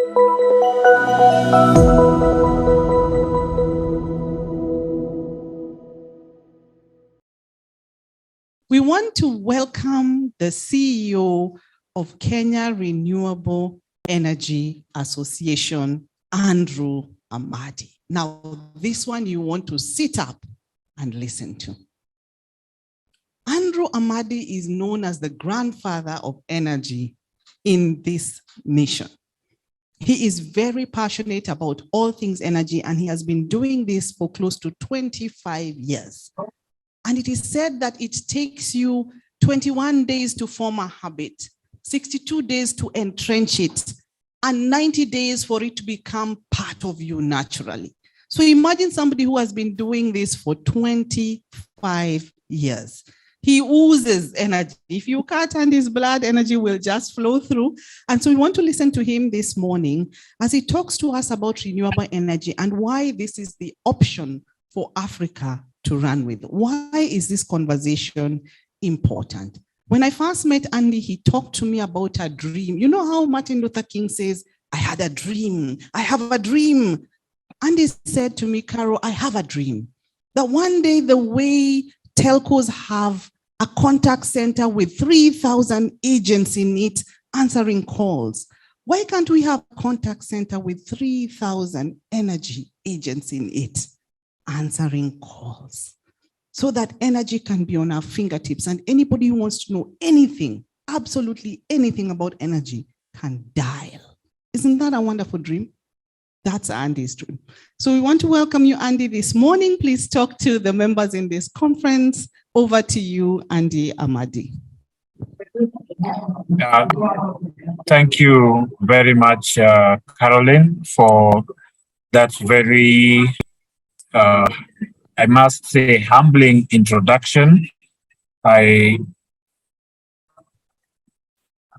We want to welcome the CEO of Kenya Renewable Energy Association, Andrew Amadi. Now, this one you want to sit up and listen to. Andrew Amadi is known as the grandfather of energy in this nation. He is very passionate about all things energy, and he has been doing this for close to 25 years. And it is said that it takes you 21 days to form a habit, 62 days to entrench it, and 90 days for it to become part of you naturally. So imagine somebody who has been doing this for 25 years. He oozes energy. If you cut his blood, energy will just flow through. And so we want to listen to him this morning as he talks to us about renewable energy and why this is the option for Africa to run with. Why is this conversation important? When I first met Andy, he talked to me about a dream. You know how Martin Luther King says, I had a dream, I have a dream. Andy said to me, Carol, I have a dream that one day the way telcos have a contact center with 3,000 agents in it answering calls, why can't we have a contact center with 3,000 energy agents in it answering calls, so that energy can be on our fingertips and anybody who wants to know anything, absolutely anything about energy can dial. Isn't that a wonderful dream? That's Andy's dream. So we want to welcome you, Andy, this morning. Please talk to the members in this conference. Over to you, Andy Amadi. Thank you very much, Caroline, for that very I must say, humbling introduction. I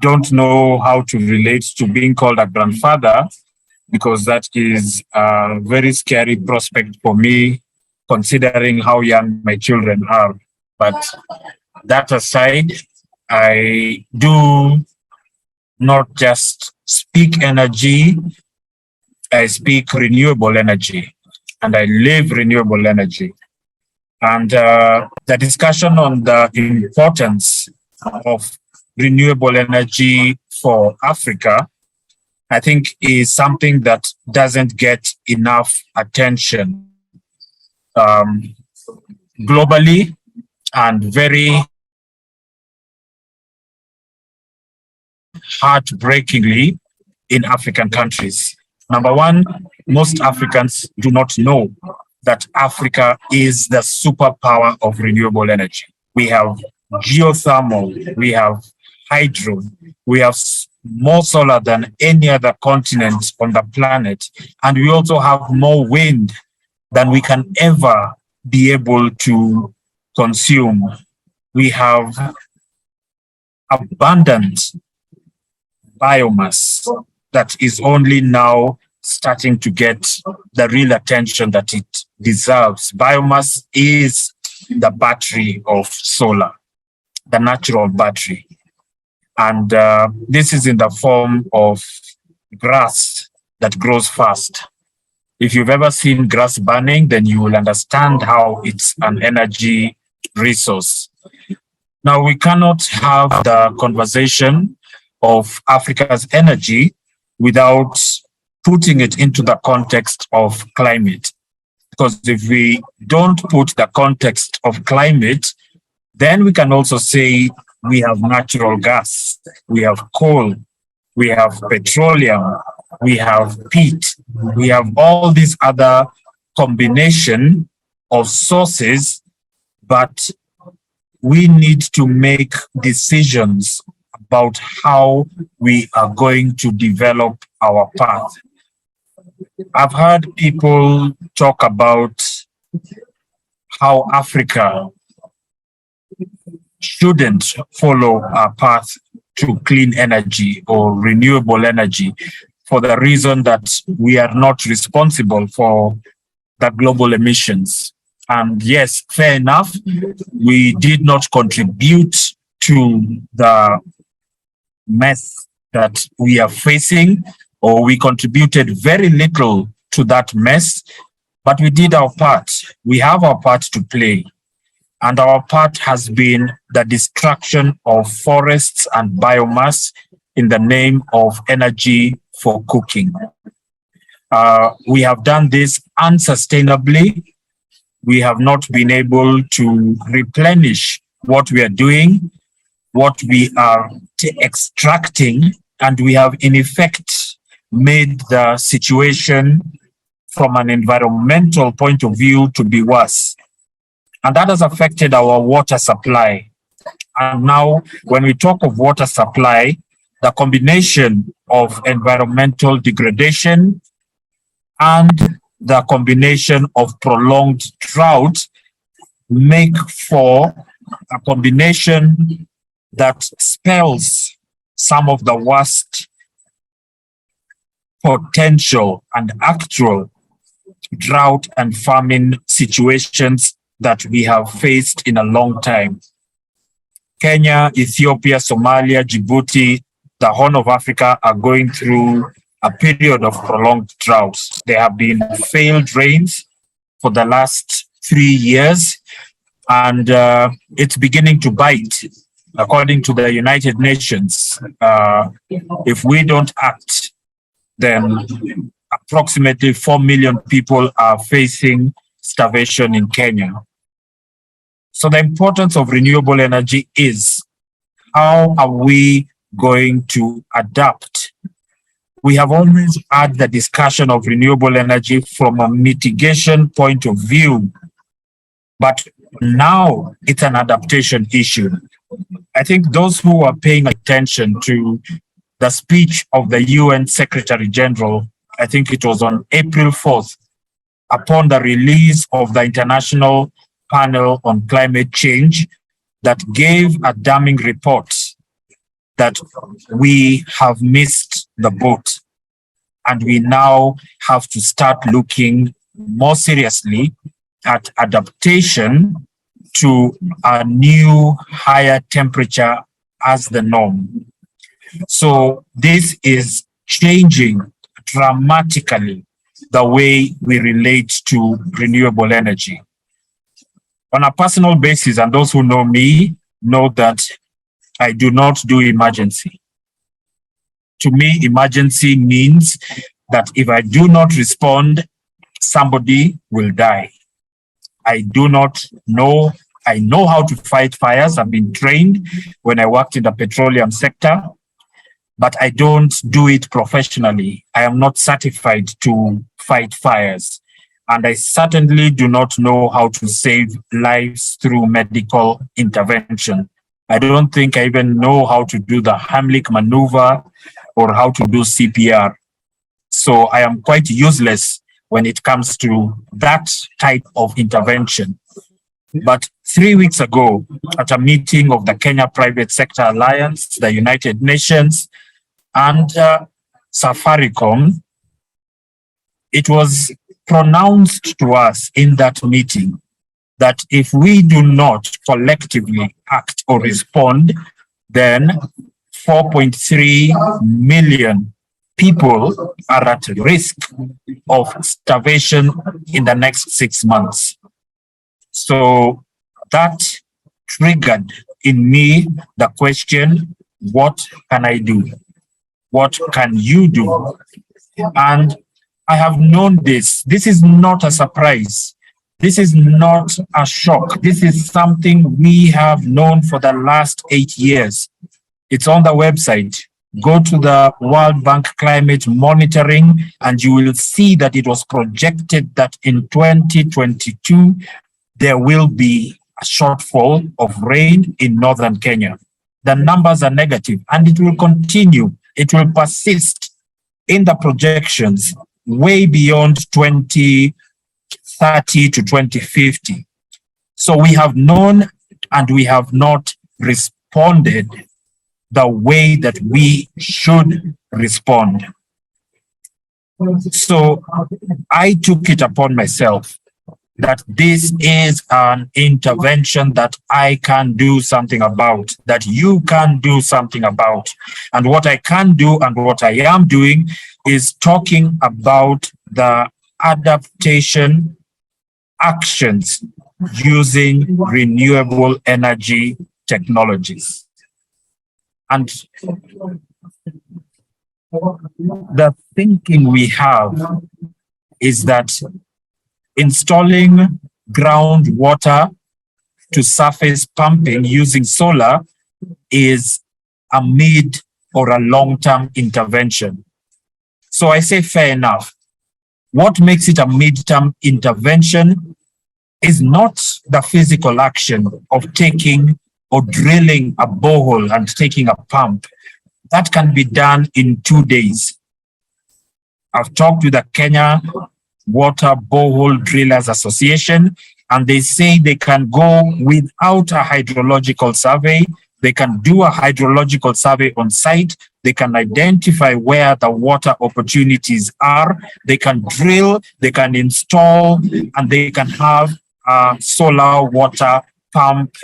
don't know how to relate to being called a grandfather, because that is a very scary prospect for me, considering how young my children are. But that aside, I do not just speak energy, I speak renewable energy. And I live renewable energy. And the discussion on the importance of renewable energy for Africa, I think, is something that doesn't get enough attention globally and very heartbreakingly in African countries. Number one, most Africans do not know that Africa is the superpower of renewable energy. We have geothermal, we have hydro, we have more solar than any other continent on the planet, and we also have more wind than we can ever be able to consume. We have abundant biomass that is only now starting to get the real attention that it deserves. Biomass is the battery of solar, the natural battery. And this is in the form of grass that grows fast. If you've ever seen grass burning, then you will understand how it's an energy resource. Now, we cannot have the conversation of Africa's energy without putting it into the context of climate. Because if we don't put the context of climate, then we can also say we have natural gas, we have coal, we have petroleum, we have peat, we have all these other combination of sources, but we need to make decisions about how we are going to develop our path. I've heard people talk about how Africa shouldn't follow a path to clean energy or renewable energy for the reason that we are not responsible for the global emissions. And yes, fair enough, we did not contribute to the mess that we are facing or we contributed very little to that mess, but we did our part. We have our part to play. And our part has been the destruction of forests and biomass in the name of energy for cooking. We have done this unsustainably. We have not been able to replenish what we are doing, what we are extracting, and we have in effect made the situation from an environmental point of view to be worse. And that has affected our water supply. And now, when we talk of water supply, the combination of environmental degradation and the combination of prolonged drought make for a combination that spells some of the worst potential and actual drought and famine situations that we have faced in a long time. Kenya, Ethiopia, Somalia, Djibouti, the Horn of Africa are going through a period of prolonged droughts. There have been failed rains for the last 3 years, and it's beginning to bite. According to the United Nations, if we don't act, then approximately 4 million people are facing starvation in Kenya. So the importance of renewable energy is, how are we going to adapt? We have always had the discussion of renewable energy from a mitigation point of view, but now it's an adaptation issue. I think those who are paying attention to the speech of the UN Secretary General, I think it was on April 4th, upon the release of the International Panel on Climate Change, that gave a damning report that we have missed the boat. And we now have to start looking more seriously at adaptation to a new higher temperature as the norm. So this is changing dramatically the way we relate to renewable energy. On a personal basis, and those who know me know that I do not do emergency. To me, emergency means that if I do not respond, somebody will die. I do not know. I know how to fight fires. I've been trained when I worked in the petroleum sector, but I don't do it professionally. I am not certified to fight fires. And I certainly do not know how to save lives through medical intervention. I don't think I even know how to do the Heimlich maneuver or how to do CPR. So I am quite useless when it comes to that type of intervention. But 3 weeks ago, at a meeting of the Kenya Private Sector Alliance, the United Nations, and Safaricom, it was pronounced to us in that meeting that if we do not collectively act or respond, then 4.3 million people are at risk of starvation in the next 6 months. So that triggered in me the question, what can I do? What can you do? And I have known this. This is not a surprise. This is not a shock. This is something we have known for the last 8 years. It's on the website. Go to the World Bank Climate Monitoring, and you will see that it was projected that in 2022, there will be a shortfall of rain in northern Kenya. The numbers are negative, and it will continue. It will persist in the projections way beyond 2030 to 2050. So we have known, and we have not responded the way that we should respond. So I took it upon myself that this is an intervention that I can do something about, that you can do something about. And what I can do and what I am doing is talking about the adaptation actions using renewable energy technologies. And the thinking we have is that installing groundwater to surface pumping using solar is a mid or a long-term intervention. So I say fair enough. What makes it a mid-term intervention is not the physical action of taking or drilling a borehole and taking a pump. That can be done in 2 days. I've talked with the Kenya Water Borehole Drillers Association, and they say they can go without a hydrological survey. They can do a hydrological survey on site. They can identify where the water opportunities are. They can drill, they can install, and they can have a solar water pump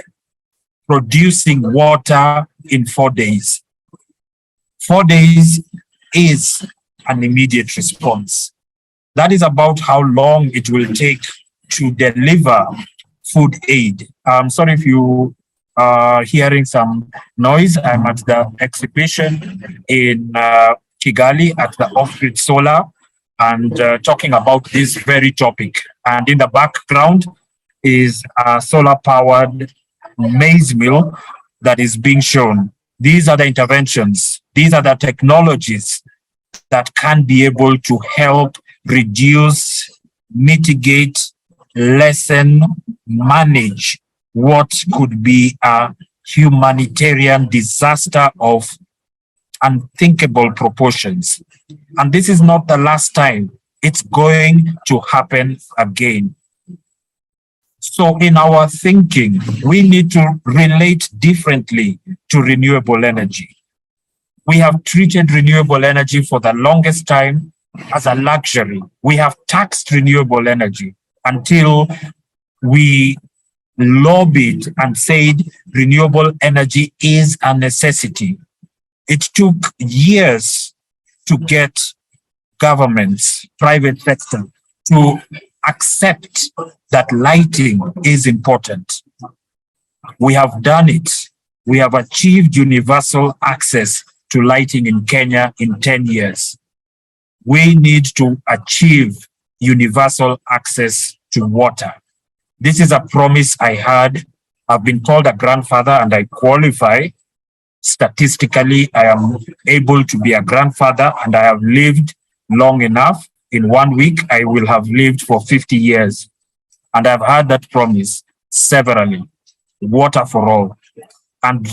producing water in 4 days. 4 days is an immediate response. That is about how long it will take to deliver food aid. I'm sorry if you are hearing some noise. I'm at the exhibition in Kigali at the Off-Grid Solar and talking about this very topic. And in the background is a solar-powered maize mill that is being shown. These are the interventions. These are the technologies that can be able to help reduce, mitigate, lessen, manage what could be a humanitarian disaster of unthinkable proportions. And this is not the last time. It's going to happen again. So in our thinking, we need to relate differently to renewable energy. We have treated renewable energy for the longest time as a luxury. We have taxed renewable energy until we lobbied and said renewable energy is a necessity. It took years to get governments, private sector, to accept that lighting is important. We have done it. We have achieved universal access to lighting in Kenya in 10 years. We need to achieve universal access to water. This is a promise I had. I've been called a grandfather and I qualify. Statistically, I am able to be a grandfather and I have lived long enough. In 1 week, I will have lived for 50 years. And I've had that promise severally, water for all. And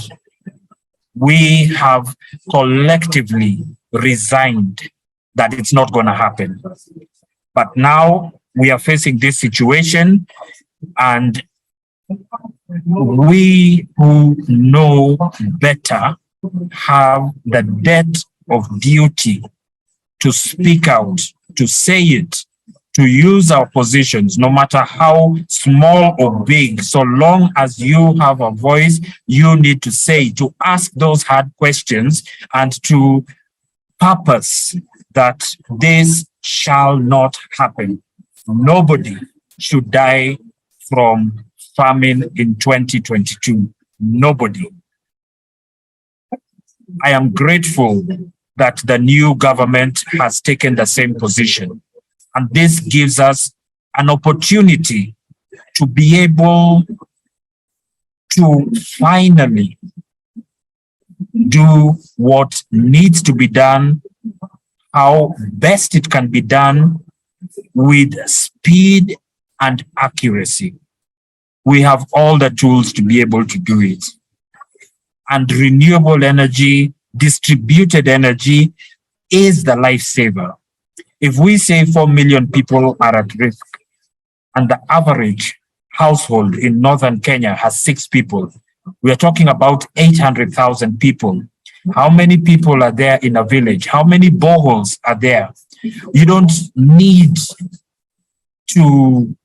we have collectively resigned that it's not going to happen. But now we are facing this situation, and we who know better have the debt of duty to speak out, to say it, to use our positions, no matter how small or big. So long as you have a voice, you need to say, to ask those hard questions and to purpose that this shall not happen. Nobody should die from famine in 2022. Nobody. I am grateful that the new government has taken the same position. And this gives us an opportunity to be able to finally do what needs to be done, how best it can be done with speed and accuracy. We have all the tools to be able to do it. And renewable energy, distributed energy is the lifesaver. If we say 4 million people are at risk and the average household in northern Kenya has 6 people, we are talking about 800,000 people. How many people are there in a village? How many boreholes are there? You don't need to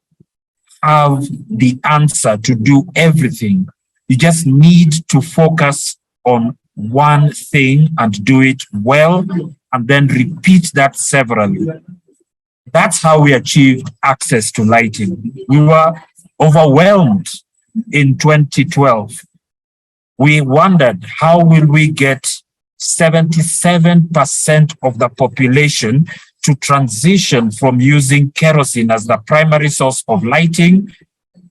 have the answer to do everything. You just need to focus on one thing and do it well, and then repeat that severally. That's how we achieved access to lighting. We were overwhelmed in 2012. We wondered, how will we get 77% of the population to transition from using kerosene as the primary source of lighting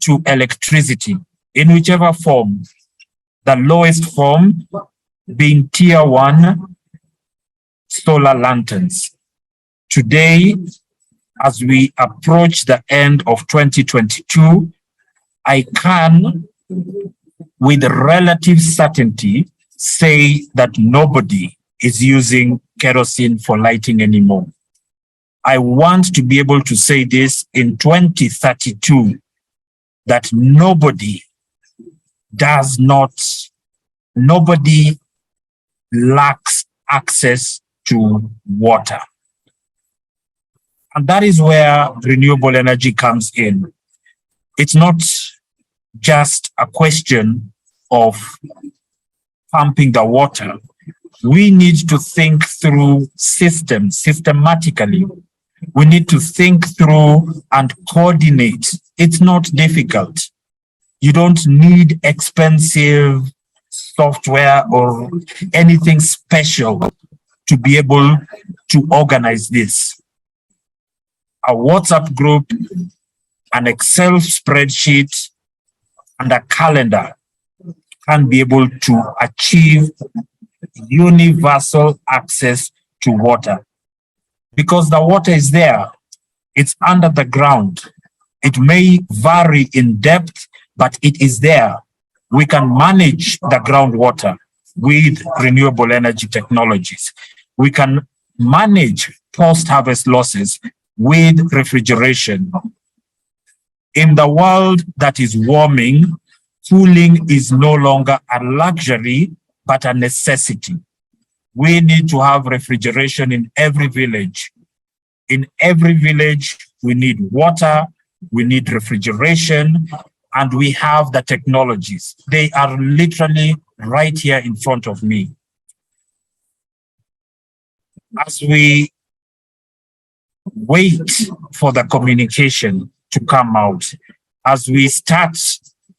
to electricity in whichever form, the lowest form being tier 1 solar lanterns. Today, as we approach the end of 2022, I can, with relative certainty, say that nobody is using kerosene for lighting anymore. I want to be able to say this in 2032, that nobody lacks access to water. And that is where renewable energy comes in. It's not just a question of pumping the water. We need to think through systems systematically. We need to think through and coordinate. It's not difficult. You don't need expensive software or anything special to be able to organize this. A WhatsApp group, an Excel spreadsheet, and a calendar can be able to achieve universal access to water. Because the water is there, it's under the ground. It may vary in depth, but it is there. We can manage the groundwater with renewable energy technologies. We can manage post-harvest losses with refrigeration. In the world that is warming, cooling is no longer a luxury, but a necessity. We need to have refrigeration in every village. In every village, we need water, we need refrigeration, and we have the technologies. They are literally right here in front of me. As we wait for the communication to come out, as we start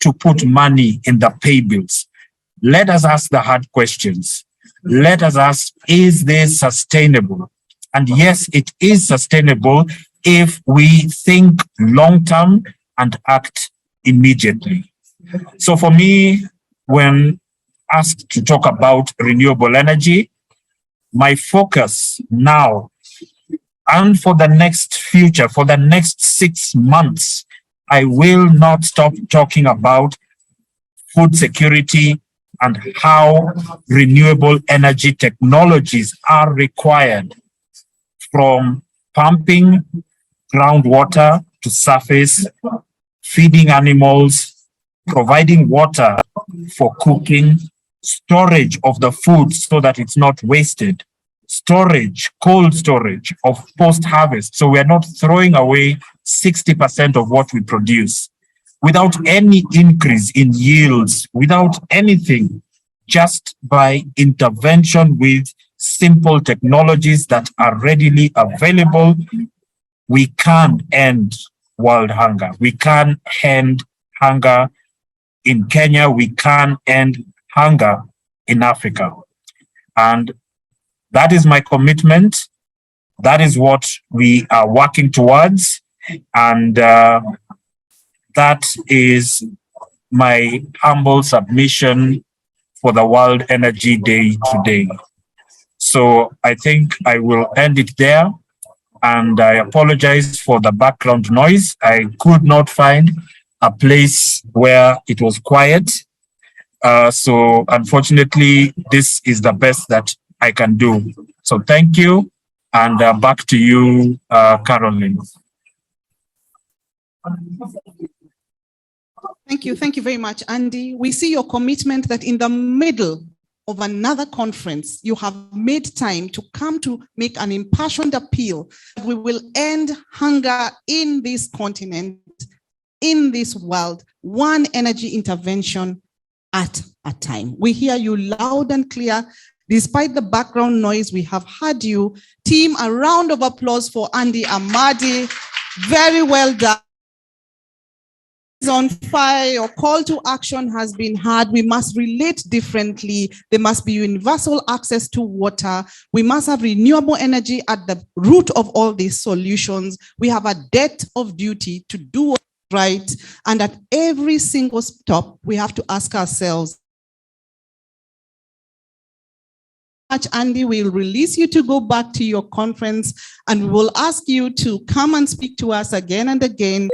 to put money in the pay bills, let us ask the hard questions. Let us ask, is this sustainable? And yes, it is sustainable if we think long-term and act immediately. So for me, when asked to talk about renewable energy, my focus now and for the next future, for the next 6 months, I will not stop talking about food security and how renewable energy technologies are required, from pumping groundwater to surface, feeding animals, providing water for cooking, storage of the food so that it's not wasted, storage, cold storage of post-harvest, so we are not throwing away 60% of what we produce without any increase in yields, without anything, just by intervention with simple technologies that are readily available. We can end world hunger. We can end hunger in Kenya. We can end hunger in Africa. And that is my commitment. That is what we are working towards. And that is my humble submission for the World Energy Day today. So I think I will end it there. And I apologize for the background noise. I could not find a place where it was quiet. So unfortunately, this is the best that I can do. So thank you. And back to you, Caroline. Thank you. Thank you very much, Andy. We see your commitment that in the middle of another conference, you have made time to come to make an impassioned appeal. We will end hunger in this continent in this world, one energy intervention at a time. We hear you loud and clear. Despite the background noise, we have heard you. Team, a round of applause for Andy Amadi. Very well done. On fire, your call to action has been heard. We must relate differently. There must be universal access to water. We must have renewable energy at the root of all these solutions. We have a debt of duty to do what's right. And at every single stop, we have to ask ourselves, Andy, we'll release you to go back to your conference, and we will ask you to come and speak to us again and again.